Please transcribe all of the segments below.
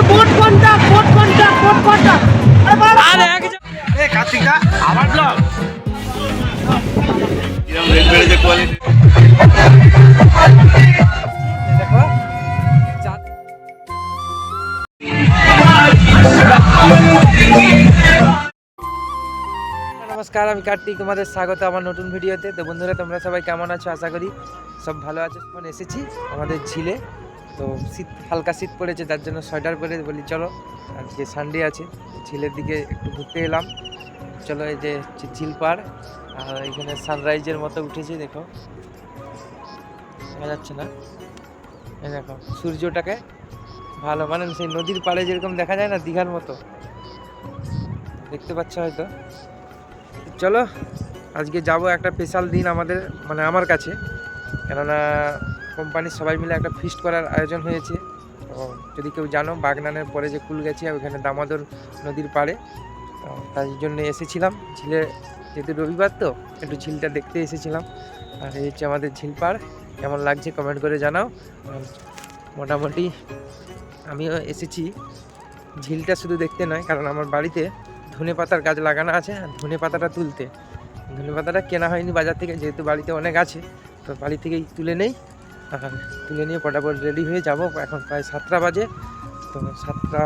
Coat কোনটা আরে এ কার্তিকা আমার ব্লগ কিরম রেট বেড়েছে কোয়ালিটি দেখো। নমস্কার, আমি কার্তিক, তোমাদের স্বাগত আমার নতুন ভিডিওতে। তো বন্ধুরা, তোমরা সবাই কেমন আছো? আশা করি সব ভালো আছো। এখন এসেছি আমাদের ঝিলে। তো শীত, হালকা শীত পড়েছে, তার জন্য সোয়েটার পরে বলি চলো আজকে সানডে আছে, ঝিলের দিকে একটু ঘুরতে এলাম। চলো, এই যে ঝিল পাড়, আর এখানে সানরাইজের মতো উঠেছে, দেখো দেখা যাচ্ছে না? এই দেখো সূর্যটাকে ভালো, মানে সেই নদীর পাড়ে যেরকম দেখা যায় না, দীঘার মতো দেখতে পাচ্ছ হয়তো। চলো আজকে যাব, একটা স্পেশাল দিন আমাদের, মানে আমার কাছে, কেননা কোম্পানির সবাই মিলে একটা ফিস্ট করার আয়োজন হয়েছে। তো যদি কেউ জানো, বাগনানের পরে যে কুল গেছে ওইখানে দামোদর নদীর পাড়ে, তো তাই জন্য এসেছিলাম ঝিলে, যেহেতু রবিবার তো একটু ঝিলটা দেখতে এসেছিলাম। আর এই হচ্ছে আমাদের ঝিল পাড়, কেমন লাগছে কমেন্ট করে জানাও। আর মোটামুটি আমিও এসেছি ঝিলটা শুধু দেখতে নয়, কারণ আমার বাড়িতে ধনে পাতার গাছ লাগানো আছে, আর ধনে পাতাটা তুলতে, ধনে পাতাটা কেনা হয়নি বাজার থেকে, যেহেতু বাড়িতে অনেক আছে, তো বাড়ি থেকেই তুলে নেই। আর তুলে নিয়ে পটাপট রেডি হয়ে যাব। এখন প্রায় 7টা বাজে, তো 7টা,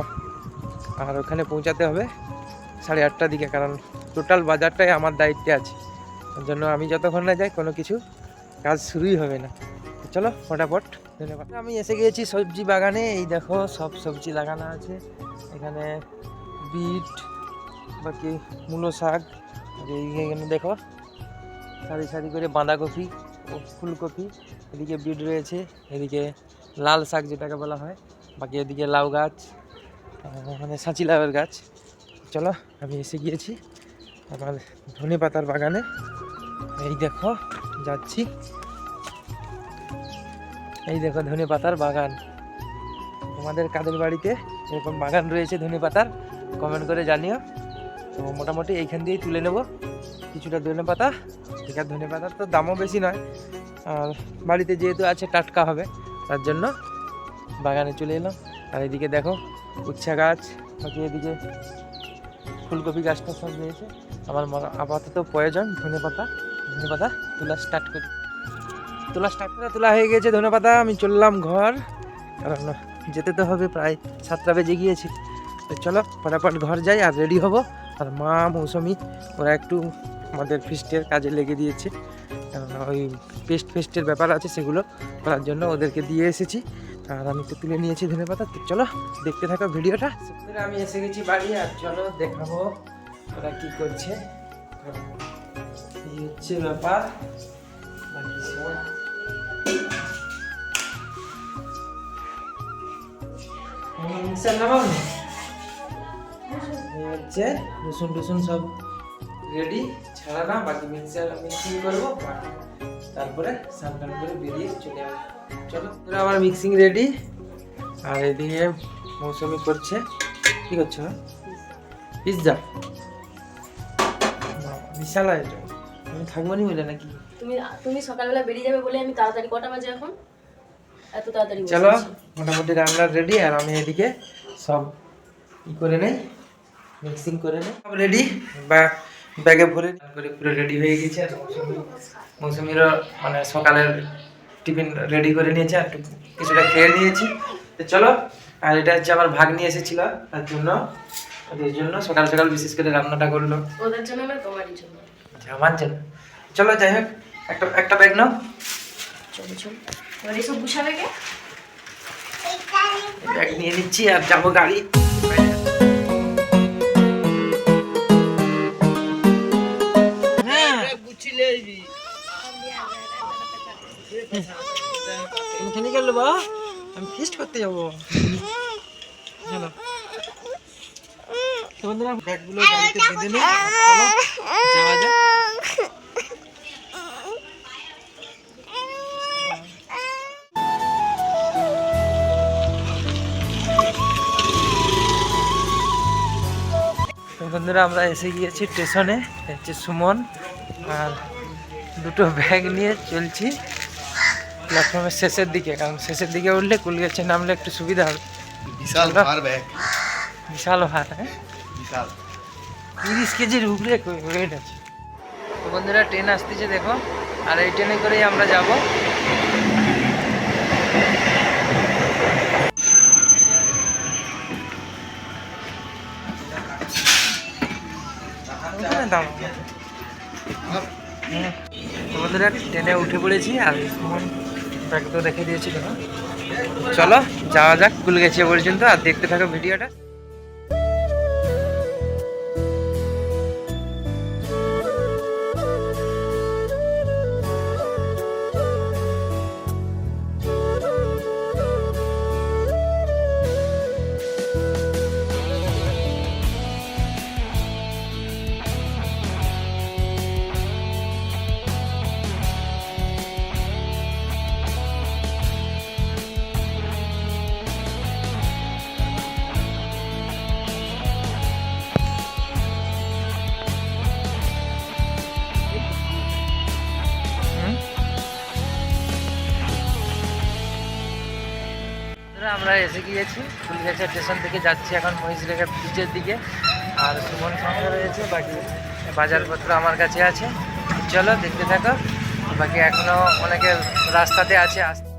আর ওখানে পৌঁছাতে হবে 8:30টার দিকে, কারণ টোটাল বাজারটাই আমার দায়িত্বে আছে। তার জন্য আমি যতক্ষণ না যাই কোনো কিছু কাজ শুরুই হবে না। তো চলো ফটাফট। ধন্যবাদ। আমি এসে গিয়েছি সবজি বাগানে, এই দেখো সব সবজি লাগানো আছে এখানে, বিট, বাকি মূলো শাক, আর এইখানে দেখো সারি সারি করে বাঁধাকপি ও ফুলকপি, এদিকে বিট রয়েছে, এদিকে লাল শাক যেটাকে বলা হয়, বাকি এদিকে লাউ গাছ, মানে সাঁচি লাউয়ের গাছ। চলো আমি এসে গিয়েছি আমার ধনে পাতার বাগানে, এই দেখো যাচ্ছি, এই দেখো ধনে পাতার বাগান। তোমাদের কাদের বাড়িতে এরকম বাগান রয়েছে ধনে পাতার, কমেন্ট করে জানিও। তো মোটামুটি এইখান দিয়েই তুলে নেব কিছুটা ধনে পাতা। এখানে ধনে পাতার তো দামও বেশি নয়, আর বাড়িতে যেহেতু আছে টাটকা হবে, তার জন্য বাগানে চলে এলাম। আর এদিকে দেখো উচ্ছা গাছ, বাকি এদিকে ফুলকপি গাছটা সব রয়েছে। আমার আপাতত প্রয়োজন ধনে পাতা তোলা স্টার্ট করি। তোলা হয়ে গেছে ধনে পাতা, আমি চললাম ঘর, কারণ যেতে তো হবে, প্রায় 7টা বেজে গিয়েছে। তো চলো ফটাফট ঘর যাই আর রেডি হব। আর মা, মৌসুমি ওরা একটু আমাদের ফিস্টের কাজে লেগে দিয়েছে, কারণ ওই ফেস্টের ব্যাপার আছে, সেগুলো করার জন্য ওদেরকে দিয়ে এসেছি। আর আমি তো তুলে নিয়েছি ধনে পাতা। তো চলো দেখতে থাকো ভিডিওটা। আমি এসে গেছি বাড়ি, আর চলো দেখাবো ওরা কি করছে। এই হচ্ছে ব্যাপার, বাকি সব মিক্সার নামাও না, হচ্ছে রসুন টুসুন সব রেডি, ছাড়া না, বাকি মিক্সিং করবো, তারপরে সাবধান করে বেরিয়ে চলে আসবো। চলো তোরা, আমার মিক্সিং রেডি। আর এদিকে মৌসুমি করছে, কি করছো? পিৎজা, বিশাল আইটেম। আমি থাকবো নি বলে নাকি? তুমি সকালবেলা বেরিয়ে যাবে বলে আমি তাড়াতাড়ি, কটা বাজে এখন এত তাড়াতাড়ি? চলো মোটামুটি রান্নার রেডি, আর আমি এদিকে সব ই করে নেই, মিক্সিং করে নেই, সব রেডি, ব্যাগে ভরে করে পুরো রেডি হয়ে গেছে। আর মৌসুমিরও মানে সকালের টিফিন রেডি করে নিয়েছে, আর কিছুটা খেয়ে নিয়েছি। তো চলো, আর এটা হচ্ছে আমার ভাগ্নি এসেছিল, তার জন্য, ওদের জন্য সকাল সকাল বিশেষ করে রান্নাটা করলো। ওদের জন্য না তোমারই জন্য? আমার জন্য। চলো যাই হোক, একটা ব্যাগ নাও। চলো চলো, এবার এসব গুছাবে কে? ব্যাগ নিয়ে নিচ্ছি আর যাবো গাড়ি। আমি ফিস্ট করতে যাবো। চলো বন্ধুরা, ব্যাগগুলো গাড়িতে বেঁধে নিই, যাওয়া যাক। বন্ধুরা, আমরা এসে গিয়েছি স্টেশনে, হচ্ছে সুমন, আর দুটো ব্যাগ নিয়ে চলছি। প্ল্যাটফর্মের শেষের দিকে, কারণ শেষের দিকে উঠলে কুলগাছি নামলে একটু সুবিধা হবে। বিশাল চলো। ভার ব্যাগ, বিশাল ভার, হ্যাঁ বিশাল। 30 কেজির উপরে ওয়েট আছে। তো বন্ধুরা ট্রেন আসতেছে দেখো, আর এই ট্রেনে করেই আমরা যাব। বন্ধুরা ট্রেনে উঠে পড়েছি, আর সুমন ব্যাগ তো রেখে দিয়েছিল না। চলো যাওয়া যাক কুলগাছি পর্যন্ত, আর দেখতে থাকো ভিডিওটা। আমরা এসে গিয়েছি ফুলগাছা স্টেশন থেকে, যাচ্ছি এখন মহিষলেখা ব্রিজের দিকে। আর সুমন সঙ্গে রয়েছে, বাকি বাজারপত্র আমার কাছে আছে। চলো দেখতে থাকো, বাকি এখনো অনেকে রাস্তাতে আছে আসতে।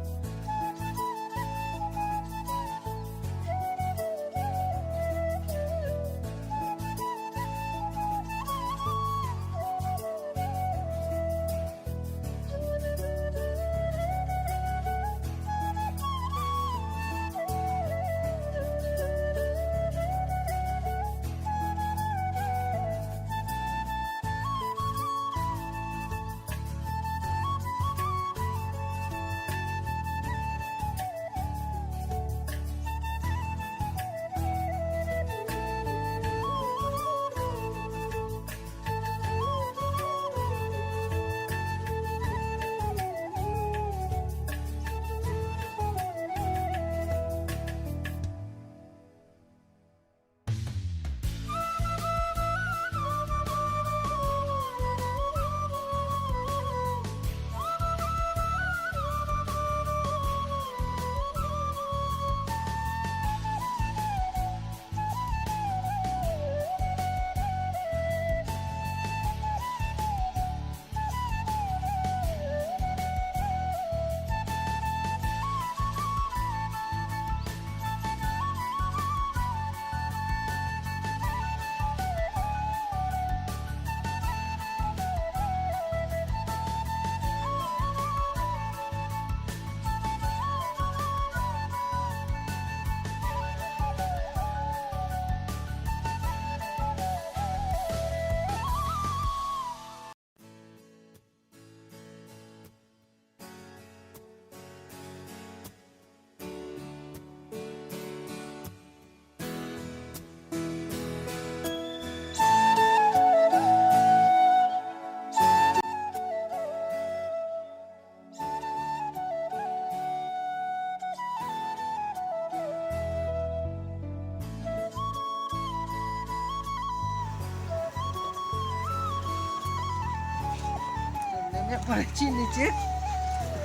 পড়েছি নিচে,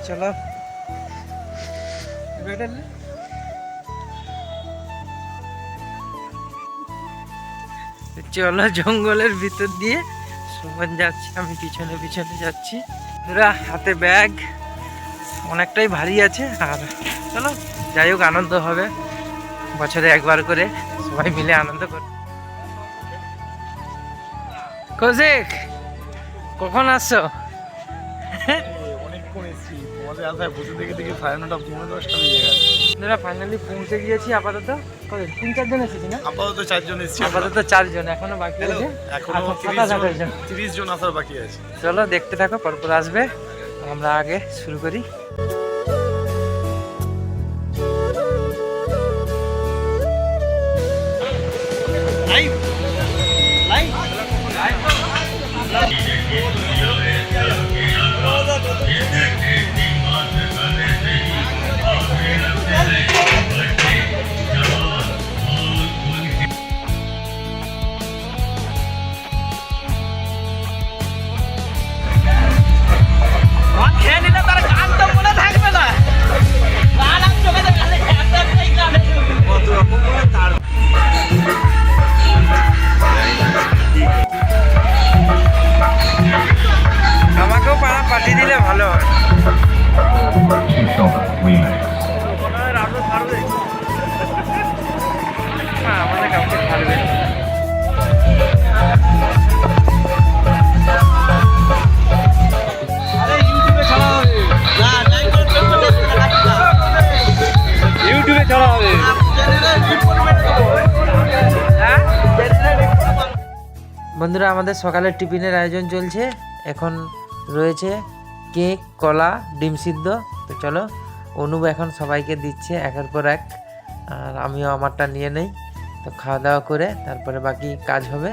চলো চলো জঙ্গলের ভিতর দিয়ে সুমন যাচ্ছে, আমি পিছনে পিছনে যাচ্ছি। ওরা হাতে ব্যাগ অনেকটাই ভারী আছে, আর চলো যাই হোক আনন্দ হবে, বছরে একবার করে সবাই মিলে আনন্দ করে। কৌশিক কখন আসছো? অনেকক্ষণ এসেছি, তোমাদের আশায় বসে থেকে দেখি 9:30 10:30 বেজে গেল। আমরা ফাইনালি পৌঁছে গিয়েছি। আপাতত 3-4 জন এসেছি না? আপাতত 4 জন এসেছি। আপাতত 4 জন, এখনো বাকি আছে, এখনো 30 জন আসার বাকি আছে। চলো দেখতে থাকো, পরপর আসবে, আমরা আগে শুরু করি। খেয়ে নিলে তার কান তো চড়া হবে। হ্যাঁ? বন্ধুরা আমাদের সকালের টিফিনের আয়োজন চলছে। এখন রয়েছে কেক, কলা, ডিম সিদ্ধ। তো চলো, অনুপ এখন সবাইকে দিচ্ছে একের পর এক, আর আমিও আমারটা নিয়ে নেই। তো খাওয়া দাওয়া করে তারপরে বাকি কাজ হবে।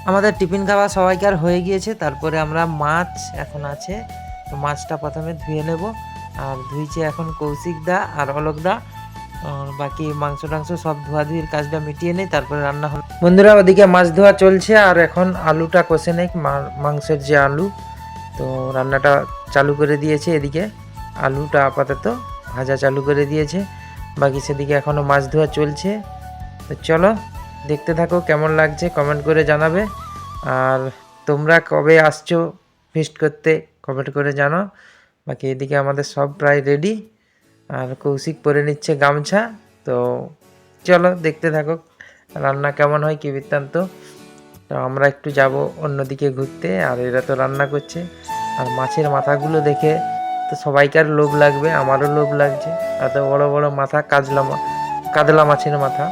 আমাদের টিফিন খাওয়া সবাইকার হয়ে গিয়েছে। তারপরে আমরা মাছ এখন আছে, তো মাছটা প্রথমে ধুয়ে নেব। আর ধুইছে এখন কৌশিক দা আর অলোক দা। আর বাকি মাংস টাংস সব ধোয়াধুয়ির কাজটা মিটিয়ে নেই, তারপরে রান্না হবে। বন্ধুরা ওদিকে মাছ ধোয়া চলছে, আর এখন আলুটা কষে নেই, মাংসের যে আলু। তো রান্নাটা চালু করে দিয়েছে, এদিকে আলুটা আপাতত ভাজা চালু করে দিয়েছে, বাকি সেদিকে এখনও মাছ ধোয়া চলছে। তো চলো দেখতে থাকো, কেমন লাগছে কমেন্ট করে জানাবে। আর তোমরা কবে আসছো ফিস্ট করতে কমেন্ট করে জানাও। বাকি এদিকে আমাদের সব প্রায় রেডি, আর কৌশিক পরে নিচ্ছে গামছা। তো চলো দেখতে থাকো রান্না কেমন হয়, কী বৃত্তান্ত। তো আমরা একটু যাব অন্যদিকে ঘুরতে, আর এরা তো রান্না করছে। আর মাছের মাথাগুলো দেখে তো সবাইকার লোভ লাগবে, আমারও লোভ লাগছে। এত বড় বড় মাথা, কাতলা মাছের মাথা।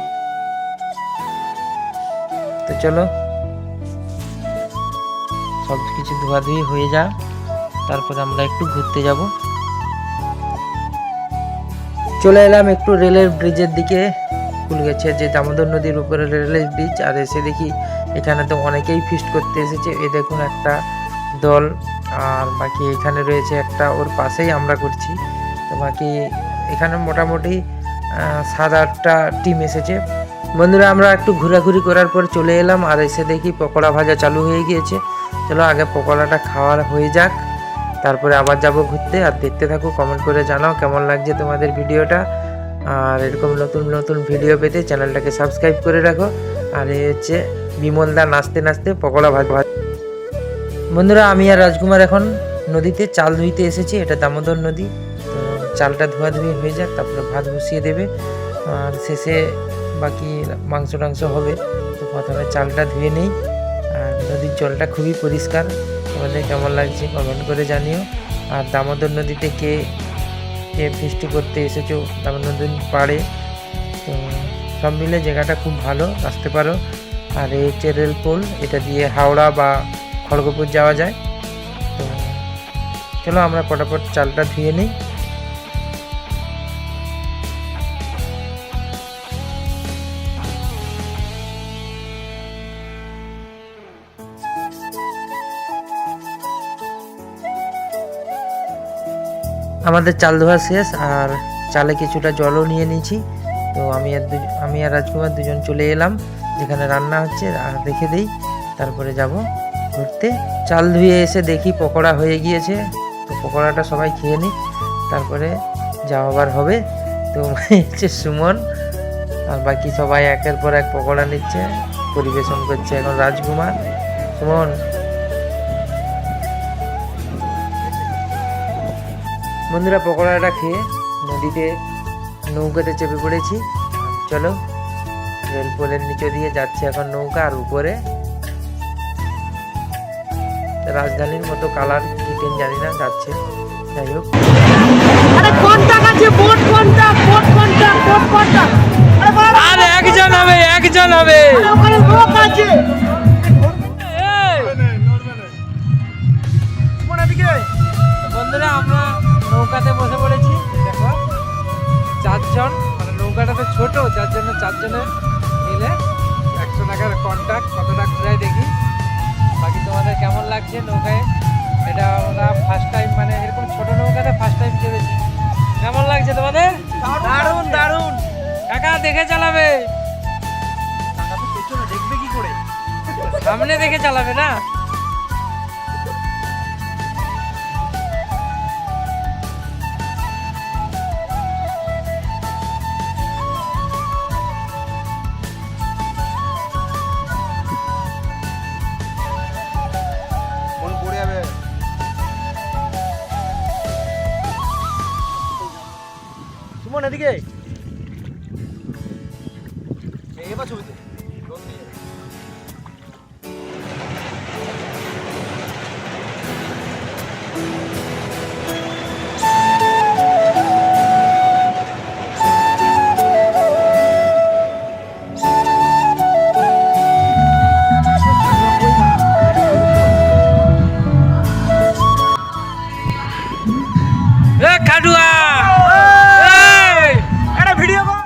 তো চলো সব কিছু ধোয়াধুয়ি হয়ে যা, তারপরে আমরা একটু ঘুরতে যাব। চলে এলাম একটু রেলের ব্রিজের দিকে, কুলগাছিয়া যে দামোদর নদীর উপরে রেলের ব্রিজ। আর এসে দেখি এখানে তো অনেকেই ফিস্ট করতে এসেছে। এই দেখুন একটা দল, আর বাকি এখানে রয়েছে একটা, ওর পাশেই আমরা করছি। তো বাকি এখানে মোটামুটি 7-8টা টিম এসেছে। বন্ধুরা আমরা একটু ঘোরাঘুরি করার পর চলে এলাম, আর এসে দেখি পকোড়া ভাজা চালু হয়ে গিয়েছে। চলো আগে পকোড়াটা খাওয়া হয়ে যাক, তারপরে আবার যাব ঘুরতে। আর দেখতে থাকো, কমেন্ট করে জানাও কেমন লাগছে তোমাদের ভিডিওটা। আর এরকম নতুন নতুন ভিডিও পেতে চ্যানেলটাকে সাবস্ক্রাইব করে রাখো। আর এই হচ্ছে বিমলদা নাচতে নাচতে পকোড়া ভাজা। বন্ধুরা আমি আর রাজকুমার এখন নদীতে চাল ধুইতে এসেছি, এটা দামোদর নদী। তো চালটা ধোয়াধুয়ি হয়ে যাক, তারপরে ভাত বসিয়ে দেবে, আর শেষে বাকি মাংস টাংস হবে। তো প্রথমে চালটা ধুয়ে নেই। আর নদীর জলটা খুবই পরিষ্কার, তোমাদের কেমন লাগছে কমেন্ট করে জানিও। আর দামোদর নদীতে কে ফিস্টি করতে এসেছো দামোদর নদীর পাড়ে, তো সব মিলে জায়গাটা খুব ভালো, আসতে পারো। আর এই হচ্ছে রেল পোল, এটা দিয়ে হাওড়া বা খড়গপুর যাওয়া যায়। তো চলো আমরা ফটাফট চালটা ধুয়ে নিই। আমাদের চাল ধোয়া শেষ, আর চালে কিছুটা জলও নিয়ে নিয়েছি। তো আমি আর রাজকুমার দুজন চলে এলাম যেখানে রান্না হচ্ছে, আর দেখে দিই, তারপরে যাব ঘুরতে। চাল ধুয়ে এসে দেখি পকোড়া হয়ে গিয়েছে। তো পকোড়াটা সবাই খেয়ে নিই, তারপরে যাওয়াবার হবে। তো হচ্ছে সুমন, আর বাকি সবাই একের পর এক পকোড়া নিচ্ছে, পরিবেশন করছে এখন রাজকুমার। সুমন বন্ধুরা পকোড়াটা খেয়ে নদীতে নৌকাতে চেপে পড়েছি। চলো রেল পোলের নিচে দিয়ে যাচ্ছে এখন নৌকা, আর উপরে রাজধানীর মতো কালার কি ট্রেন জানি না যাচ্ছে, যাই হোক। আর একজন হবে বন্ধুরা আমরা নৌকাতে বসে পড়েছি। দেখো 4 জন, মানে নৌকাটা তো ছোট, যার জন্য 4 জনে মিলে 100 টাকার কন্ট্রাক্ট। কতটা ঘুরাই দেখি। বাকি তোমাদের কেমন লাগছে নৌকায়? এটা আমরা ফার্স্ট টাইম, মানে এরকম ছোট নৌকাতে ফার্স্ট টাইম চেপেছি। কেমন লাগছে তোমাদের? দারুণ দারুণ। কাকা দেখে চালাবে, দেখবে কি করে, সামনে দেখে চালাবে না। আপন এদিকে এবার ছবিতে খাডুয়া একটা ভিডিও কর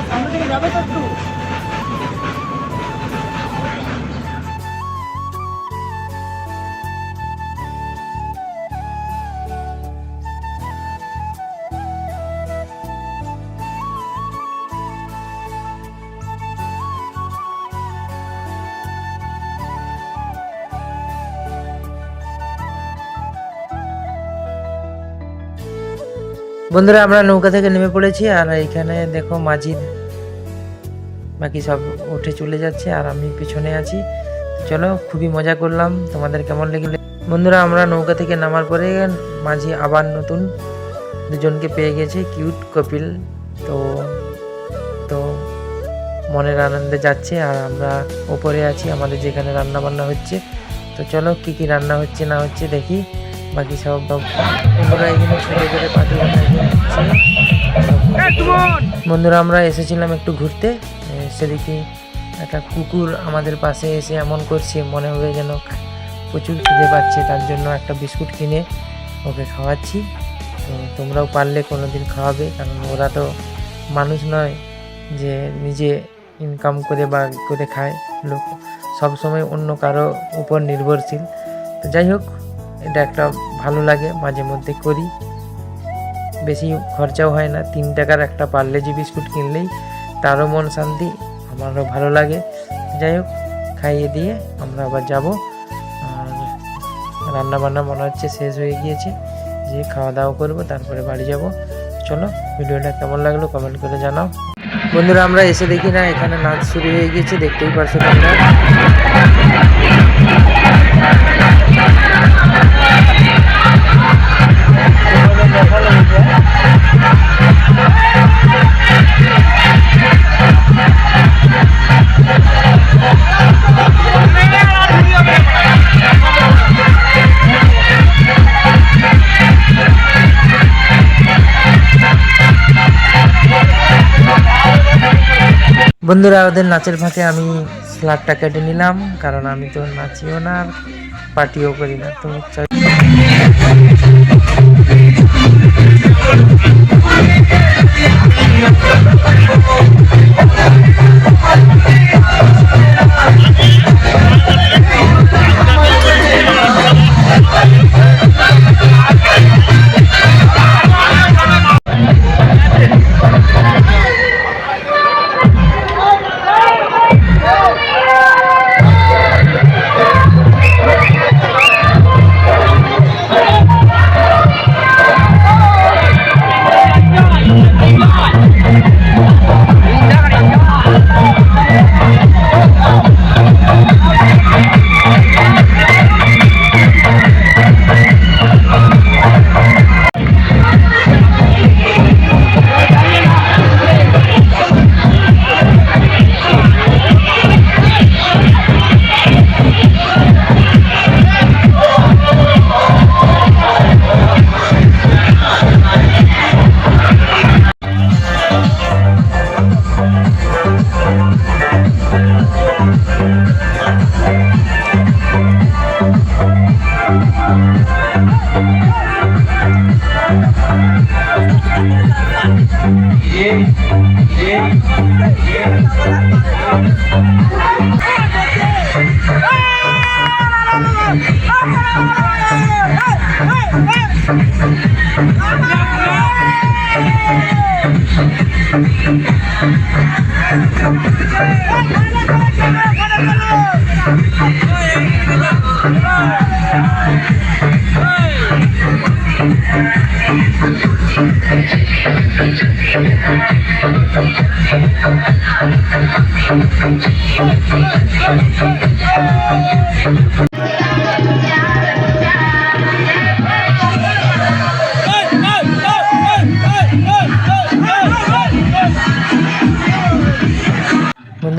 সামনে দিকে যাবে তো একটু বন্ধুরা আমরা নৌকা থেকে নেমে পড়েছি আর এখানে দেখো মাঝি বাকি সব উঠে চলে যাচ্ছে আর আমি পিছনে আছি। চলো খুবই মজা করলাম, তোমাদের কেমন লাগলো? বন্ধুরা আমরা নৌকা থেকে নামার পরে মাঝি আবার নতুন দুজনকে পেয়ে গেছে, কিউট কপিল। তো তো মনের আনন্দে যাচ্ছে আর আমরা ওপরে আছি আমাদের যেখানে রান্না বান্না হচ্ছে। তো চলো কি কি রান্না হচ্ছে না হচ্ছে দেখি। বাকি সব বন্ধুরা এখানে ছোটো করে পাখি বন্ধুরা আমরা এসেছিলাম একটু ঘুরতে, সেদিকে একটা কুকুর আমাদের পাশে এসে এমন করছে মনে হবে যেন প্রচুর খিদে পাচ্ছে, তার জন্য একটা বিস্কুট কিনে ওকে খাওয়াচ্ছি। তো তোমরাও পারলে কোনো দিন খাওয়াবে, কারণ ওরা তো মানুষ নয় যে নিজে ইনকাম করে বা করে খায়, লোক সবসময় অন্য কারো উপর নির্ভরশীল। তো যাই হোক, এটা একটা ভালো লাগে, মাঝে মধ্যে করি, বেশি খরচাও হয় না। 3 টাকার একটা পার্লেজি বিস্কুট কিনলেই তারও মন শান্তি, আমারও ভালো লাগে। যাই হোক, খাইয়ে দিয়ে আমরা আবার যাব। আর রান্না বান্না মনে হচ্ছে শেষ হয়ে গিয়েছে, যে খাওয়া দাওয়া করবো তারপরে বাড়ি যাব। চলো ভিডিওটা কেমন লাগলো কমেন্ট করে জানাও। বন্ধুরা আমরা এসে দেখি না এখানে নাচ শুরু হয়ে গিয়েছে, দেখতেই পারছো তোমরা। বন্ধুরা ওদের নাচের ফাঁকে আমি স্লাডটা কেটে নিলাম, কারণ আমি তো নাচিও না আর পার্টিও করি না। তো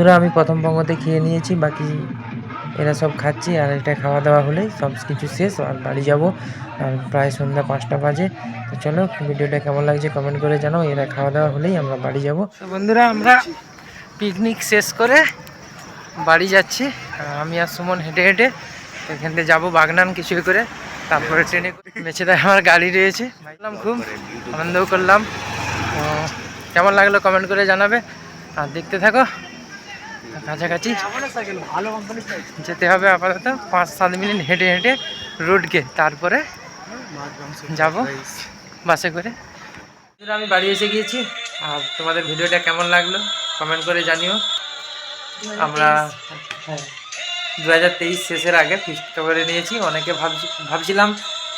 বন্ধুরা আমি প্রথম পঙ্গতে খেয়ে নিয়েছি, বাকি এরা সব খাচ্ছি, আর এটা খাওয়া দাওয়া হলেই সব কিছু শেষ, আর বাড়ি যাব। আর প্রায় সন্ধ্যা 5টা বাজে। তো চলো ভিডিওটা কেমন লাগছে কমেন্ট করে জানাও। এরা খাওয়া দাওয়া হলেই আমরা বাড়ি যাব। তো বন্ধুরা আমরা পিকনিক শেষ করে বাড়ি যাচ্ছি। আমি আর সুমন হেঁটে হেঁটে এখান থেকে যাবো বাগনান কিছু করে, তারপরে ট্রেনে মেছেদায় আমার গাড়ি রয়েছে। ভাবলাম খুব আনন্দও করলাম। তো কেমন লাগলো কমেন্ট করে জানাবে, আর দেখতে থাকো। কাছাকাছি যেতে হবে আপাতত 5-7 মিনিট হেঁটে হেঁটে রোডকে, তারপরে যাব বাসে করে। আমি বাড়ি এসে গিয়েছি, আর তোমাদের ভিডিওটা কেমন লাগলো কমেন্ট করে জানিও। আমরা 2023 শেষের আগে ফিস্টটা করে নিয়েছি। অনেকে ভাবছিলাম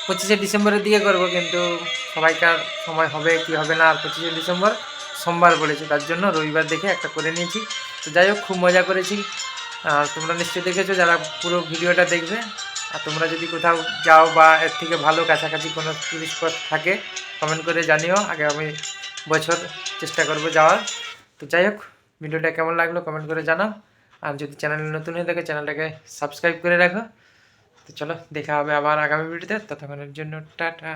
25শে ডিসেম্বরের দিকে করব, কিন্তু সবাইকার সময় হবে কি হবে না, আর 25শে ডিসেম্বর সোমবার পড়েছে, তার জন্য রবিবার দেখে একটা করে নিয়েছি। তো যাই হোক, খুব মজা করেছি। আর তোমরা নিশ্চয়ই দেখেছো যারা পুরো ভিডিওটা দেখবে। আর তোমরা যদি কোথাও যাও বা এর থেকে ভালো কাছাকাছি কোনো টুরিস্ট স্পট থাকে কমেন্ট করে জানিও, আগামী বছর চেষ্টা করব যাওয়ার। তো যাই হোক, ভিডিওটা কেমন লাগলো কমেন্ট করে জানাও। আর যদি চ্যানেলে নতুন হয়ে থাকে চ্যানেলটাকে সাবস্ক্রাইব করে রাখো। তো চলো দেখা হবে আবার আগামী ভিডিওতে, ততক্ষণের জন্য টাটা।